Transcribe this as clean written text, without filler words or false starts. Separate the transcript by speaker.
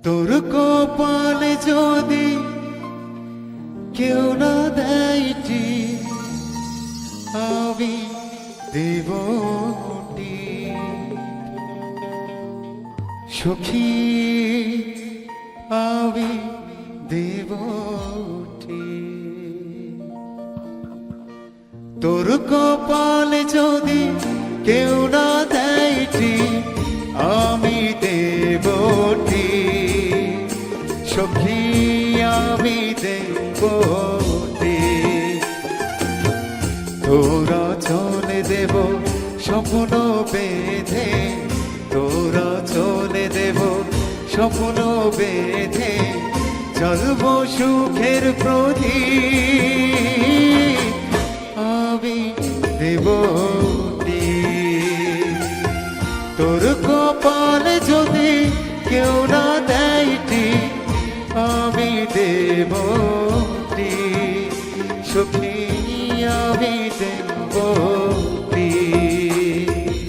Speaker 1: তোর কপালে যদি কেউ না দেয়টি আমি দেবটি সখী আমি দেবটি তোর কপালে যদি কেউ না দেয়টি আমি দেবটি সখী আমি দেবটি তোরা চলে দেব স্বপ্ন বেঁধে তোরা চলে দেব স্বপ্ন বেঁধে চলব সুখের প্রদীপ আমি দেবটি তোর কপালে যদি কেউ না দেয়টি আমি দেবটি সখী আমি দেব